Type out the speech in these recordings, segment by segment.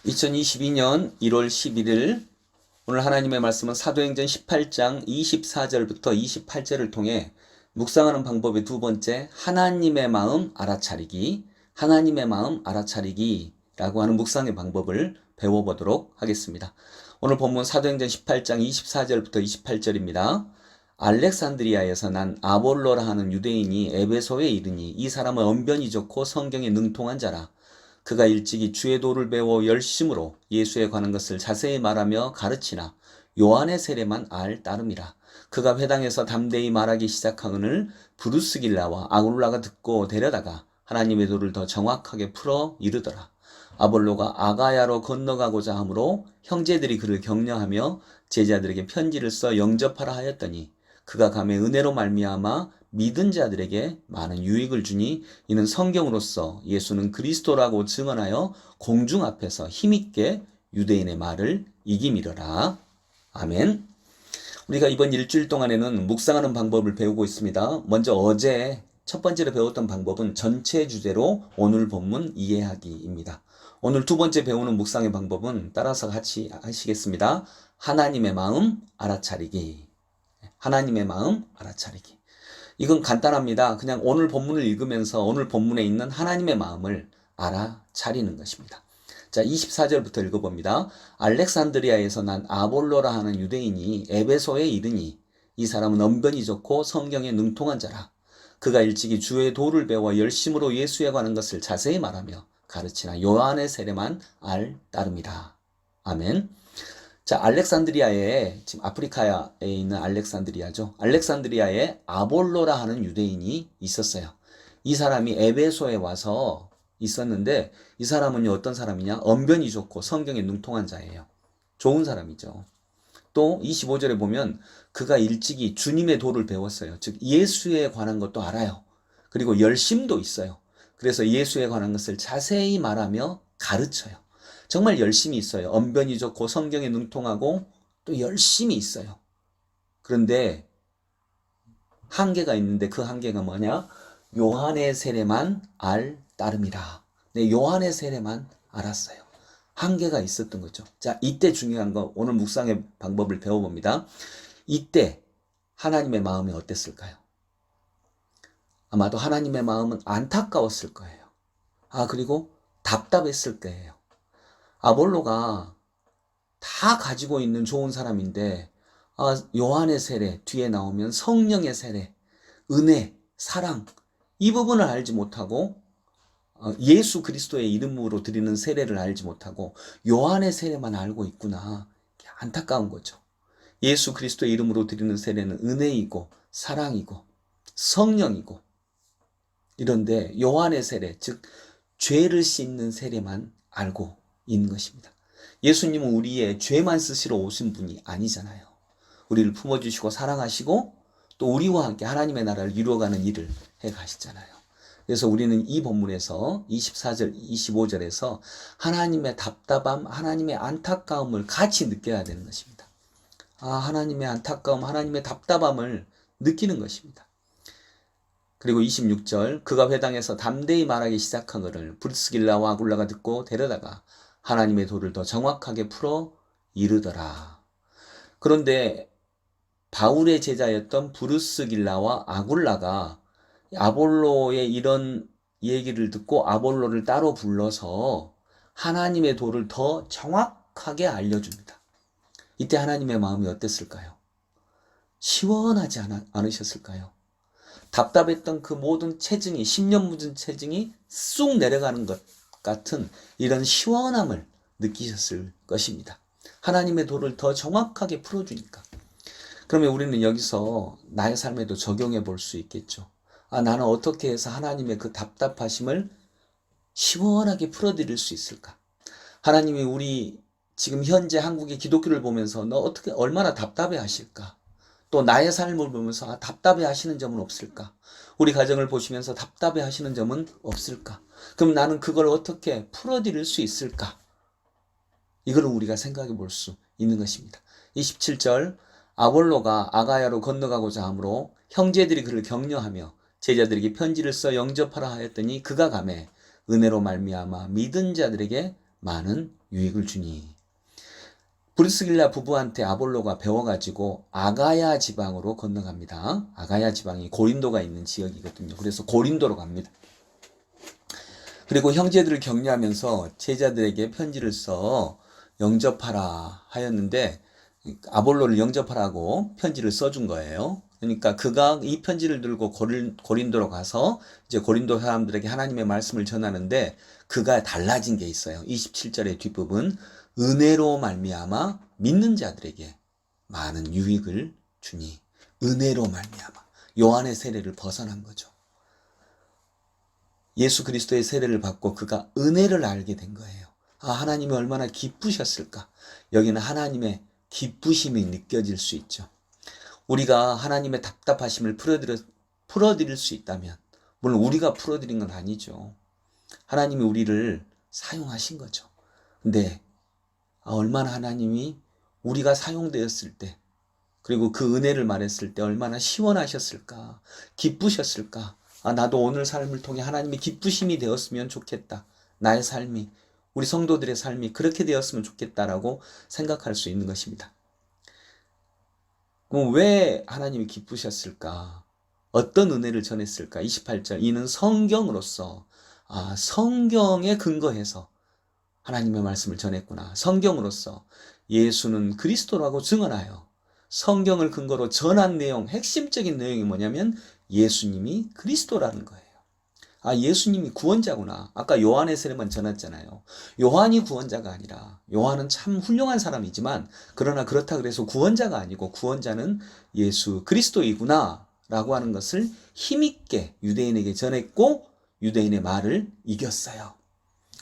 2022년 1월 11일 오늘 하나님의 말씀은 사도행전 18장 24절부터 28절을 통해 묵상하는 방법의 두 번째, 하나님의 마음 알아차리기, 하나님의 마음 알아차리기라고 하는 묵상의 방법을 배워보도록 하겠습니다. 오늘 본문 사도행전 18장 24절부터 28절입니다. 알렉산드리아에서 난 아볼로라 하는 유대인이 에베소에 이르니 이 사람은 언변이 좋고 성경에 능통한 자라. 그가 일찍이 주의 도를 배워 열심으로 예수에 관한 것을 자세히 말하며 가르치나 요한의 세례만 알 따름이라. 그가 회당에서 담대히 말하기 시작하거늘 브루스길라와 아굴라가 듣고 데려다가 하나님의 도를 더 정확하게 풀어 이르더라. 아볼로가 아가야로 건너가고자 하므로 형제들이 그를 격려하며 제자들에게 편지를 써 영접하라 하였더니 그가 감에 은혜로 말미암아 믿은 자들에게 많은 유익을 주니 이는 성경으로서 예수는 그리스도라고 증언하여 공중 앞에서 힘있게 유대인의 말을 이기미러라. 아멘. 우리가 이번 일주일 동안에는 묵상하는 방법을 배우고 있습니다. 먼저 어제 첫 번째로 배웠던 방법은 전체 주제로 오늘 본문 이해하기입니다. 오늘 두 번째 배우는 묵상의 방법은 따라서 같이 하시겠습니다. 하나님의 마음 알아차리기. 하나님의 마음 알아차리기. 이건 간단합니다. 그냥 오늘 본문을 읽으면서 오늘 본문에 있는 하나님의 마음을 알아차리는 것입니다. 자, 24절부터 읽어봅니다. 알렉산드리아에서 난 아볼로라 하는 유대인이 에베소에 이르니 이 사람은 언변이 좋고 성경에 능통한 자라. 그가 일찍이 주의 도를 배워 열심으로 예수에 관한 것을 자세히 말하며 가르치나 요한의 세례만 알 따름이라. 아멘. 자, 알렉산드리아에, 지금 아프리카에 있는 알렉산드리아죠. 알렉산드리아에 아볼로라 하는 유대인이 있었어요. 이 사람이 에베소에 와서 있었는데 이 사람은요, 어떤 사람이냐? 언변이 좋고 성경에 능통한 자예요. 좋은 사람이죠. 또 25절에 보면 그가 일찍이 주님의 도를 배웠어요. 즉 예수에 관한 것도 알아요. 그리고 열심도 있어요. 그래서 예수에 관한 것을 자세히 말하며 가르쳐요. 정말 열심히 있어요. 언변이 좋고 성경에 능통하고 또 열심히 있어요. 그런데 한계가 있는데 그 한계가 뭐냐? 요한의 세례만 알 따름이라. 네, 요한의 세례만 알았어요. 한계가 있었던 거죠. 자, 이때 중요한 거 오늘 묵상의 방법을 배워봅니다. 이때 하나님의 마음이 어땠을까요? 아마도 하나님의 마음은 안타까웠을 거예요. 그리고 답답했을 거예요. 아볼로가 다 가지고 있는 좋은 사람인데 요한의 세례 뒤에 나오면 성령의 세례, 은혜, 사랑 이 부분을 알지 못하고 예수 그리스도의 이름으로 드리는 세례를 알지 못하고 요한의 세례만 알고 있구나. 안타까운 거죠. 예수 그리스도의 이름으로 드리는 세례는 은혜이고 사랑이고 성령이고 이런데 요한의 세례, 즉 죄를 씻는 세례만 알고 있는 것입니다. 예수님은 우리의 죄만 쓰시러 오신 분이 아니잖아요. 우리를 품어주시고 사랑하시고 또 우리와 함께 하나님의 나라를 이루어가는 일을 해가시잖아요. 그래서 우리는 이 본문에서 24절, 25절에서 하나님의 답답함, 하나님의 안타까움을 같이 느껴야 되는 것입니다. 하나님의 안타까움, 하나님의 답답함을 느끼는 것입니다. 그리고 26절, 그가 회당에서 담대히 말하기 시작하거늘 브루스길라와 아굴라가 듣고 데려다가 하나님의 도를 더 정확하게 풀어 이르더라. 그런데 바울의 제자였던 브루스길라와 아굴라가 아볼로의 이런 얘기를 듣고 아볼로를 따로 불러서 하나님의 도를 더 정확하게 알려줍니다. 이때 하나님의 마음이 어땠을까요? 시원하지 않으셨을까요? 답답했던 그 모든 체증이 10년 묻은 체증이 쑥 내려가는 것 같은 이런 시원함을 느끼셨을 것입니다. 하나님의 도를 더 정확하게 풀어주니까. 그러면 우리는 여기서 나의 삶에도 적용해 볼 수 있겠죠. 나는 어떻게 해서 하나님의 그 답답하심을 시원하게 풀어드릴 수 있을까? 하나님이 우리 지금 현재 한국의 기독교를 보면서 너 어떻게 얼마나 답답해 하실까? 또 나의 삶을 보면서 답답해 하시는 점은 없을까? 우리 가정을 보시면서 답답해 하시는 점은 없을까? 그럼 나는 그걸 어떻게 풀어드릴 수 있을까? 이걸 우리가 생각해 볼 수 있는 것입니다. 27절, 아볼로가 아가야로 건너가고자 하므로 형제들이 그를 격려하며 제자들에게 편지를 써 영접하라 하였더니 그가 감에 은혜로 말미암아 믿은 자들에게 많은 유익을 주니. 브리스길라 부부한테 아볼로가 배워가지고 아가야 지방으로 건너갑니다. 아가야 지방이 고린도가 있는 지역이거든요. 그래서 고린도로 갑니다. 그리고 형제들을 격려하면서 제자들에게 편지를 써 영접하라 하였는데, 아볼로를 영접하라고 편지를 써준 거예요. 그러니까 그가 이 편지를 들고 고린도로 가서 이제 고린도 사람들에게 하나님의 말씀을 전하는데, 그가 달라진 게 있어요. 27절의 뒷부분, 은혜로 말미암아 믿는 자들에게 많은 유익을 주니. 은혜로 말미암아 요한의 세례를 벗어난 거죠. 예수 그리스도의 세례를 받고 그가 은혜를 알게 된 거예요. 하나님이 얼마나 기쁘셨을까. 여기는 하나님의 기쁘심이 느껴질 수 있죠. 우리가 하나님의 답답하심을 풀어드릴 수 있다면, 물론 우리가 풀어드린 건 아니죠. 하나님이 우리를 사용하신 거죠. 근데 얼마나 하나님이 우리가 사용되었을 때, 그리고 그 은혜를 말했을 때 얼마나 시원하셨을까, 기쁘셨을까. 나도 오늘 삶을 통해 하나님이 기쁘심이 되었으면 좋겠다. 나의 삶이, 우리 성도들의 삶이 그렇게 되었으면 좋겠다라고 생각할 수 있는 것입니다. 그럼 왜 하나님이 기쁘셨을까? 어떤 은혜를 전했을까? 28절, 이는 성경으로서, 성경에 근거해서 하나님의 말씀을 전했구나. 성경으로서 예수는 그리스도라고 증언하여 성경을 근거로 전한 내용, 핵심적인 내용이 뭐냐면 예수님이 그리스도라는 거예요. 예수님이 구원자구나. 아까 요한의 세례만 전했잖아요. 요한이 구원자가 아니라, 요한은 참 훌륭한 사람이지만 그러나 그렇다 그래서 구원자가 아니고, 구원자는 예수 그리스도이구나 라고 하는 것을 힘있게 유대인에게 전했고, 유대인의 말을 이겼어요.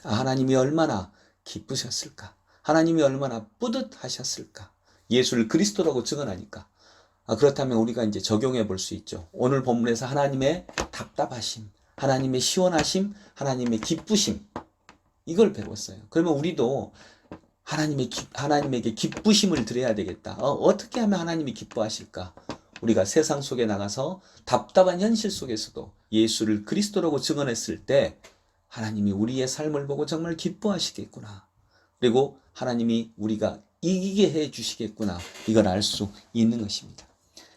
하나님이 얼마나 기쁘셨을까. 하나님이 얼마나 뿌듯하셨을까. 예수를 그리스도라고 증언하니까. 그렇다면 우리가 이제 적용해 볼 수 있죠. 오늘 본문에서 하나님의 답답하심, 하나님의 시원하심, 하나님의 기쁘심, 이걸 배웠어요. 그러면 우리도 하나님에게 기쁘심을 드려야 되겠다. 어떻게 하면 하나님이 기뻐하실까? 우리가 세상 속에 나가서 답답한 현실 속에서도 예수를 그리스도라고 증언했을 때 하나님이 우리의 삶을 보고 정말 기뻐하시겠구나. 그리고 하나님이 우리가 이기게 해 주시겠구나. 이걸 알 수 있는 것입니다.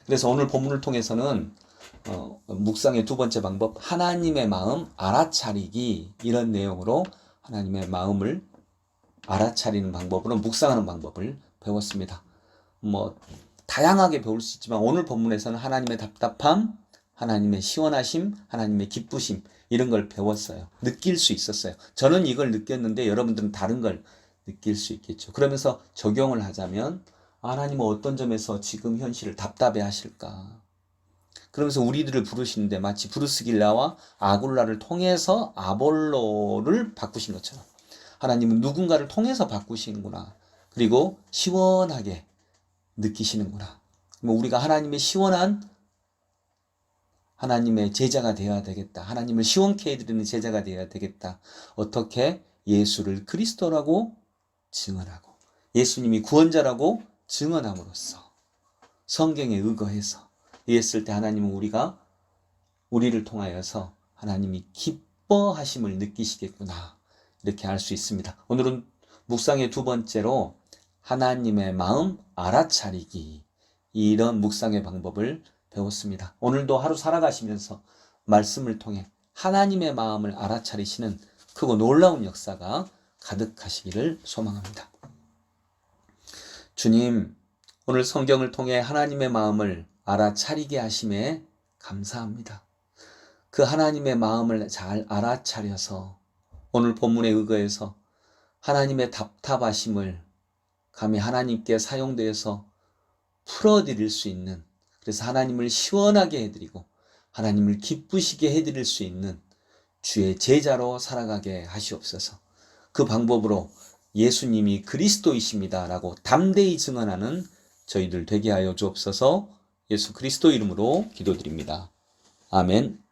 그래서 오늘 본문을 통해서는 묵상의 두 번째 방법, 하나님의 마음 알아차리기, 이런 내용으로 하나님의 마음을 알아차리는 방법으로 묵상하는 방법을 배웠습니다. 다양하게 배울 수 있지만 오늘 본문에서는 하나님의 답답함, 하나님의 시원하심, 하나님의 기쁘심, 이런 걸 배웠어요. 느낄 수 있었어요. 저는 이걸 느꼈는데 여러분들은 다른 걸 느낄 수 있겠죠. 그러면서 적용을 하자면, 하나님은 어떤 점에서 지금 현실을 답답해 하실까? 그러면서 우리들을 부르시는데 마치 브루스길라와 아굴라를 통해서 아볼로를 바꾸신 것처럼 하나님은 누군가를 통해서 바꾸시는구나. 그리고 시원하게 느끼시는구나. 우리가 하나님의 시원한 하나님의 제자가 되어야 되겠다. 하나님을 시원케 해드리는 제자가 되어야 되겠다. 어떻게? 예수를 그리스도라고 증언하고 예수님이 구원자라고 증언함으로써 성경에 의거해서 이랬을 때 하나님은 우리를 통하여서 하나님이 기뻐하심을 느끼시겠구나. 이렇게 알 수 있습니다. 오늘은 묵상의 두 번째로 하나님의 마음 알아차리기, 이런 묵상의 방법을 배웠습니다. 오늘도 하루 살아가시면서 말씀을 통해 하나님의 마음을 알아차리시는 크고 놀라운 역사가 가득하시기를 소망합니다. 주님, 오늘 성경을 통해 하나님의 마음을 알아차리게 하심에 감사합니다. 그 하나님의 마음을 잘 알아차려서 오늘 본문에 의거해서 하나님의 답답하심을 감히 하나님께 사용되어서 풀어드릴 수 있는, 그래서 하나님을 시원하게 해드리고 하나님을 기쁘시게 해드릴 수 있는 주의 제자로 살아가게 하시옵소서. 그 방법으로 예수님이 그리스도이십니다 라고 담대히 증언하는 저희들 되게 하여 주옵소서. 예수 그리스도 이름으로 기도드립니다. 아멘.